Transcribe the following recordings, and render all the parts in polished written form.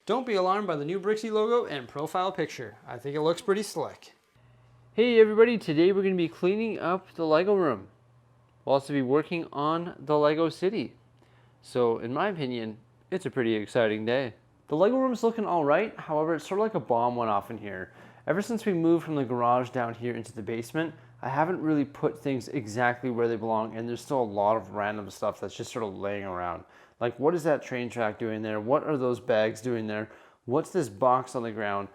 Don't be alarmed by the new Bricksie logo and profile picture. I think it looks pretty slick. Hey everybody, today we're going to be cleaning up the Lego room. We'll also be working on the Lego city. So in my opinion, it's a pretty exciting day. The Lego room's looking alright, however it's sort of like a bomb went off in here. Ever since we moved from the garage down here into the basement, I haven't really put things exactly where they belong, and there's still a lot of random stuff that's just sort of laying around. Like, what is that train track doing there? What are those bags doing there? What's this box on the ground?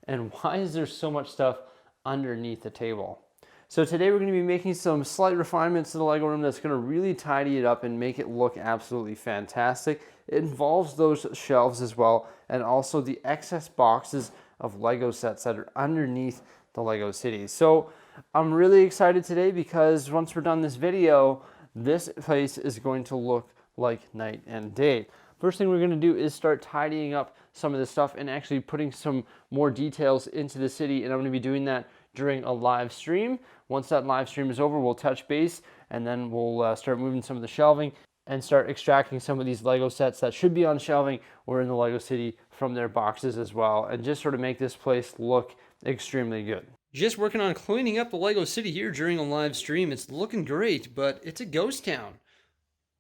And why is there so much stuff underneath the table? So today we're going to be making some slight refinements to the Lego room that's going to really tidy it up and make it look absolutely fantastic. It involves those shelves as well, and also the excess boxes of Lego sets that are underneath the Lego city. So I'm really excited today because once we're done this video, this place is going to look like night and day. First thing we're going to do is start tidying up some of this stuff and actually putting some more details into the city, and I'm going to be doing that during a live stream. Once that live stream is over, we'll touch base and then we'll start moving some of the shelving and start extracting some of these Lego sets that should be on shelving or in the Lego city from their boxes as well, and just sort of make this place look extremely good. Just working on cleaning up the Lego city here during a live stream. It's looking great, but it's a ghost town.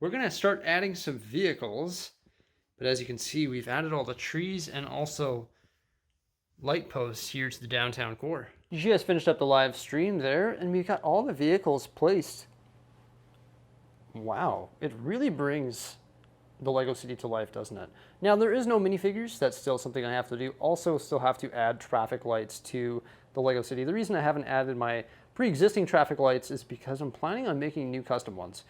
We're going to start adding some vehicles, but as you can see, we've added all the trees and also light posts here to the downtown core. You just finished up the live stream there, and we've got all the vehicles placed. Wow, it really brings the Lego city to life, doesn't it? Now, there is no minifigures. That's still something I have to do. Also, still have to add traffic lights to the Lego city. The reason I haven't added my pre-existing traffic lights is because I'm planning on making new custom ones.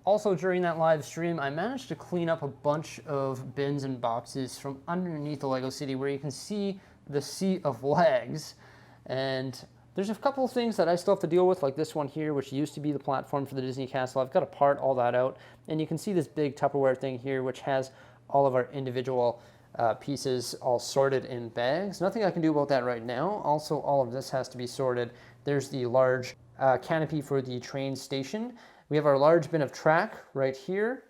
Also, during that live stream, I managed to clean up a bunch of bins and boxes from underneath the Lego city where you can see the sea of legs. And there's a couple of things that I still have to deal with, like this one here, which used to be the platform for the Disney Castle. I've got to part all that out. And you can see this big Tupperware thing here, which has all of our individual pieces all sorted in bags. Nothing I can do about that right now. Also, all of this has to be sorted. There's the large canopy for the train station. We have our large bin of track right here,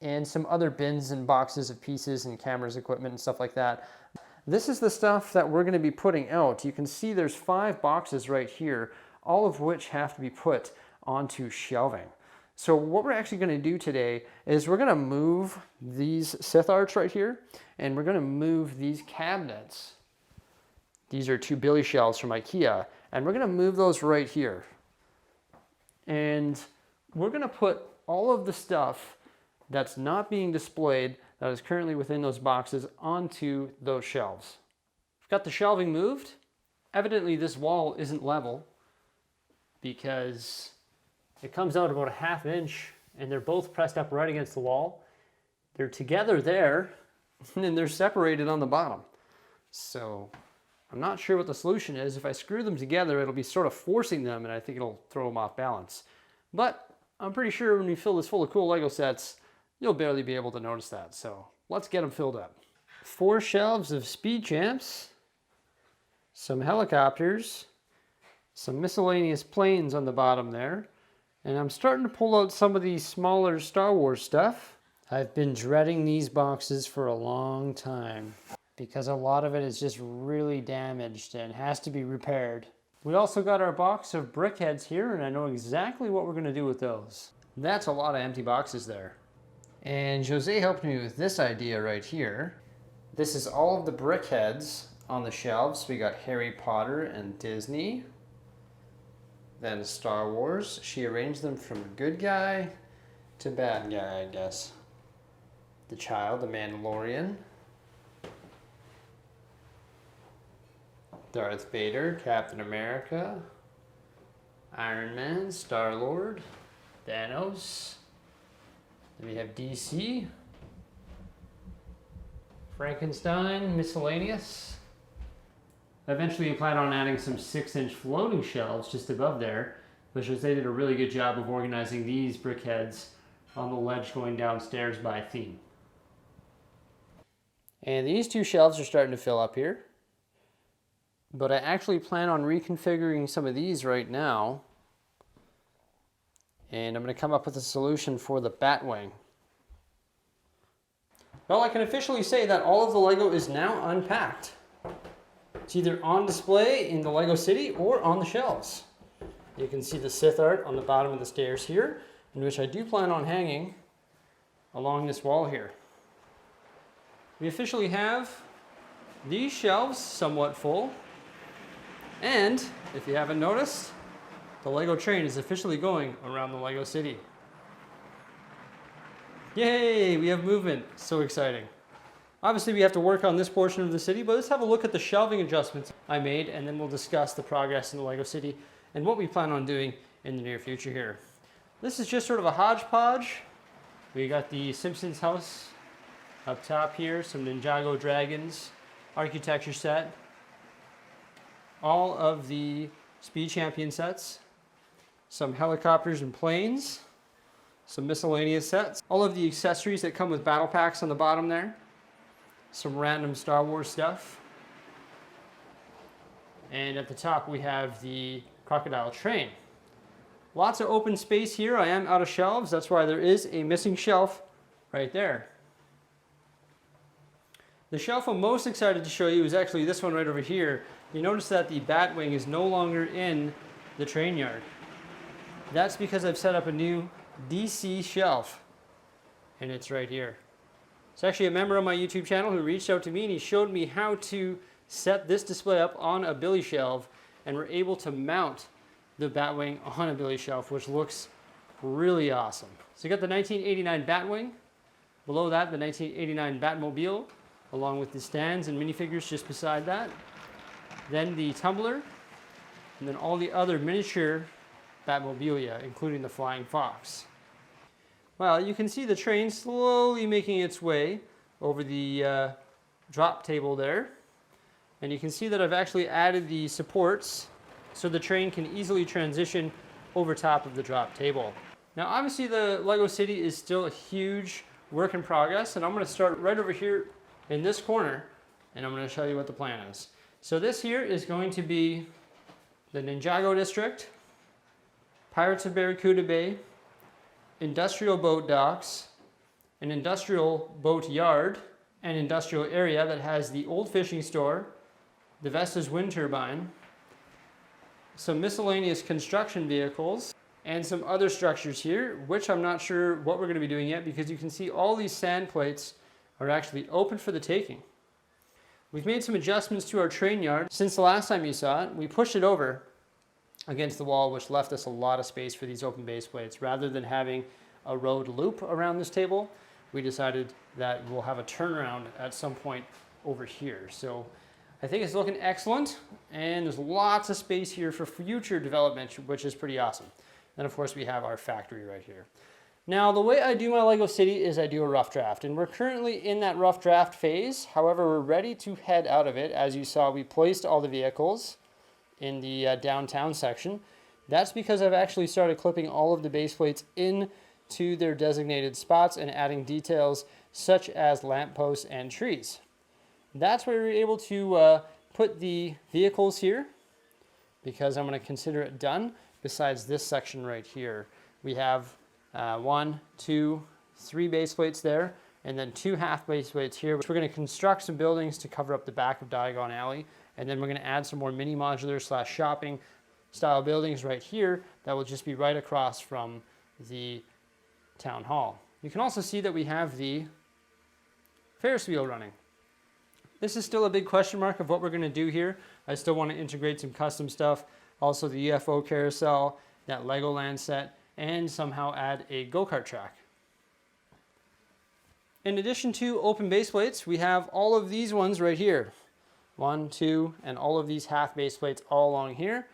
and some other bins and boxes of pieces and cameras, equipment, and stuff like that. This is the stuff that we're going to be putting out. You can see there's 5 boxes right here, all of which have to be put onto shelving. So what we're actually going to do today is we're going to move these Sith arts right here, and we're going to move these cabinets. These are 2 Billy shelves from IKEA, and we're going to move those right here. And we're going to put all of the stuff that's not being displayed, that is currently within those boxes, onto those shelves. We've got the shelving moved. Evidently this wall isn't level because it comes out about a ½ inch, and they're both pressed up right against the wall. They're together there, and then they're separated on the bottom. So I'm not sure what the solution is. If I screw them together, it'll be sort of forcing them, and I think it'll throw them off balance. But I'm pretty sure when we fill this full of cool Lego sets, you'll barely be able to notice that. So let's get them filled up. 4 shelves of Speed Champs, some helicopters, some miscellaneous planes on the bottom there, and I'm starting to pull out some of these smaller Star Wars stuff. I've been dreading these boxes for a long time, because a lot of it is just really damaged and has to be repaired. We also got our box of brick heads here, and I know exactly what we're going to do with those. That's a lot of empty boxes there. And Jose helped me with this idea right here. This is all of the brick heads on the shelves. We got Harry Potter and Disney. Then Star Wars. She arranged them from good guy to bad guy, I guess. The Child, the Mandalorian. Darth Vader, Captain America, Iron Man, Star-Lord, Thanos. Then we have DC, Frankenstein, miscellaneous. Eventually we plan on adding some 6-inch floating shelves just above there, but Jose did a really good job of organizing these brick heads on the ledge going downstairs by theme. And these 2 shelves are starting to fill up here. But I actually plan on reconfiguring some of these right now. And I'm going to come up with a solution for the Batwing. Well, I can officially say that all of the Lego is now unpacked. It's either on display in the Lego City or on the shelves. You can see the Sith art on the bottom of the stairs here, in which I do plan on hanging along this wall here. We officially have these shelves somewhat full, and if you haven't noticed, the Lego train is officially going around the Lego City. Yay, we have movement. So exciting. Obviously, we have to work on this portion of the city, but let's have a look at the shelving adjustments I made, and then we'll discuss the progress in the Lego City and what we plan on doing in the near future here. This is just sort of a hodgepodge. We got the Simpsons house up top here, some Ninjago dragons, architecture set, all of the Speed Champion sets, some helicopters and planes, some miscellaneous sets, all of the accessories that come with battle packs on the bottom there, some random Star Wars stuff, and at the top we have the crocodile train. Lots of open space here. I am out of shelves, that's why there is a missing shelf right there. The shelf I'm most excited to show you is actually this one right over here. You notice that the Batwing is no longer in the train yard. That's because I've set up a new DC shelf, and it's right here. It's actually a member of my YouTube channel who reached out to me, and he showed me how to set this display up on a billy shelf, and we're able to mount the Batwing on a billy shelf, which looks really awesome. So you got the 1989 Batwing, below that the 1989 Batmobile, along with the stands and minifigures just beside that. Then the tumbler, and then all the other miniature Batmobilia, including the Flying Fox. Well, you can see the train slowly making its way over the drop table there. And you can see that I've actually added the supports so the train can easily transition over top of the drop table. Now, obviously the Lego City is still a huge work in progress, and I'm going to start right over here in this corner, and I'm going to show you what the plan is. So this here is going to be the Ninjago District, Pirates of Barracuda Bay, industrial boat docks, an industrial boat yard, an industrial area that has the old fishing store, the Vestas wind turbine, some miscellaneous construction vehicles, and some other structures here, which I'm not sure what we're going to be doing yet, because you can see all these sand plates are actually open for the taking. We've made some adjustments to our train yard. Since the last time you saw it, we pushed it over against the wall, which left us a lot of space for these open base plates. Rather than having a road loop around this table, we decided that we'll have a turnaround at some point over here. So I think it's looking excellent, and there's lots of space here for future development, which is pretty awesome. And of course we have our factory right here. Now, the way I do my Lego City is I do a rough draft, and we're currently in that rough draft phase. However, we're ready to head out of it. As you saw, we placed all the vehicles in the downtown section. That's because I've actually started clipping all of the base plates into their designated spots and adding details such as lampposts and trees. That's where we're able to put the vehicles here, because I'm going to consider it done. Besides this section right here, we have 1, 2, 3 base plates there, and then 2 half base plates here, which we're going to construct some buildings to cover up the back of Diagon Alley, and then we're going to add some more mini modular / shopping style buildings right here that will just be right across from the town hall. You can also see that we have the Ferris wheel running. This is still a big question mark of what we're going to do here. I still want to integrate some custom stuff, also the UFO carousel, that Legoland set, and somehow add a go-kart track. In addition to open base plates, we have all of these ones right here. 1, 2, and all of these half base plates all along here.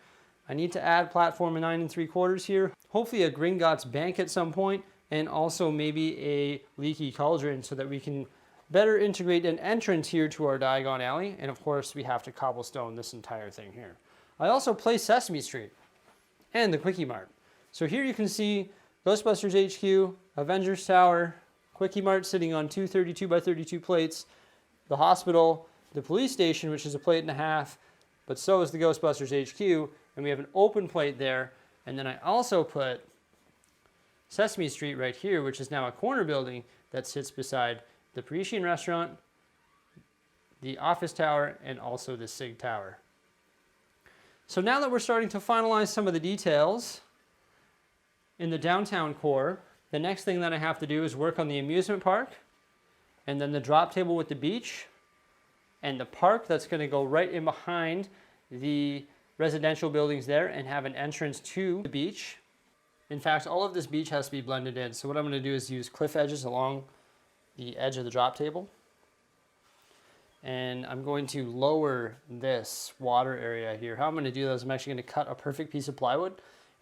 I need to add platform 9 3/4 here. Hopefully a Gringotts bank at some point, and also maybe a leaky cauldron so that we can better integrate an entrance here to our Diagon Alley. And of course we have to cobblestone this entire thing here. I also placed Sesame Street and the Quickie Mart. So here you can see Ghostbusters HQ, Avengers Tower, Quickie Mart sitting on 2 32 by 32 plates, the hospital, the police station, which is a plate and a half, but so is the Ghostbusters HQ, and we have an open plate there. And then I also put Sesame Street right here, which is now a corner building that sits beside the Parisian restaurant, the office tower, and also the SIG tower. So now that we're starting to finalize some of the details in the downtown core, the next thing that I have to do is work on the amusement park, and then the drop table with the beach, and the park that's going to go right in behind the residential buildings there and have an entrance to the beach. In fact, all of this beach has to be blended in. So what I'm going to do is use cliff edges along the edge of the drop table. And I'm going to lower this water area here. How I'm going to do that is I'm actually going to cut a perfect piece of plywood,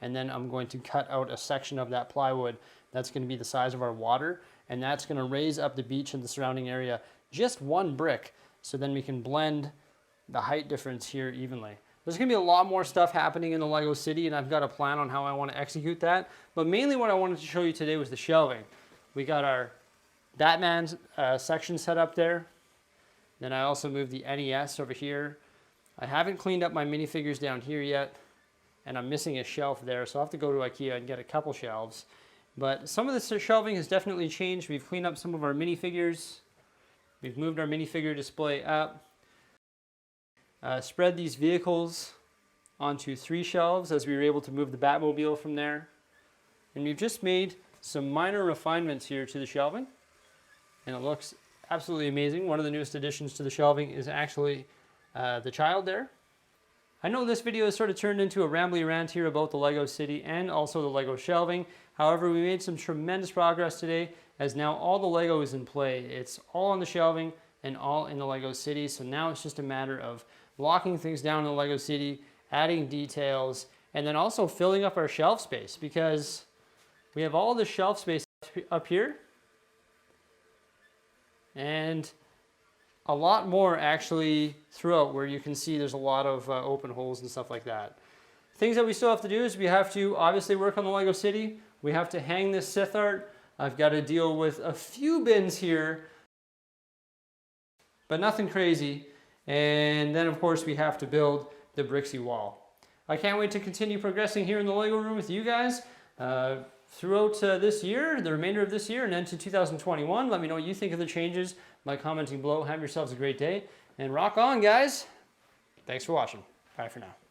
and then I'm going to cut out a section of that plywood that's going to be the size of our water, and that's going to raise up the beach and the surrounding area just one brick, so then we can blend the height difference here evenly. There's going to be a lot more stuff happening in the Lego City, and I've got a plan on how I want to execute that. But mainly what I wanted to show you today was the shelving. We got our Batman section set up there. Then I also moved the NES over here. I haven't cleaned up my minifigures down here yet, and I'm missing a shelf there, so I'll have to go to IKEA and get a couple shelves. But some of the shelving has definitely changed. We've cleaned up some of our minifigures. We've moved our minifigure display up. Spread these vehicles onto 3 shelves as we were able to move the Batmobile from there. And we've just made some minor refinements here to the shelving, and it looks absolutely amazing. One of the newest additions to the shelving is actually the child there. I know this video has sort of turned into a rambly rant here about the Lego City and also the Lego shelving. However, we made some tremendous progress today, as now all the Lego is in play. It's all on the shelving and all in the Lego City. So now it's just a matter of locking things down in the Lego City, adding details, and then also filling up our shelf space, because we have all the shelf space up here and a lot more actually throughout, where you can see there's a lot of open holes and stuff like that. Things that we still have to do is we have to obviously work on the Lego City. We have to hang this Sith art. I've got to deal with a few bins here, but nothing crazy. And then of course we have to build the Bricksie wall. I can't wait to continue progressing here in the Lego room with you guys throughout this year, the remainder of this year, and into 2021. Let me know what you think of the changes by commenting below. Have yourselves a great day, and rock on, guys. Thanks for watching. Bye for now.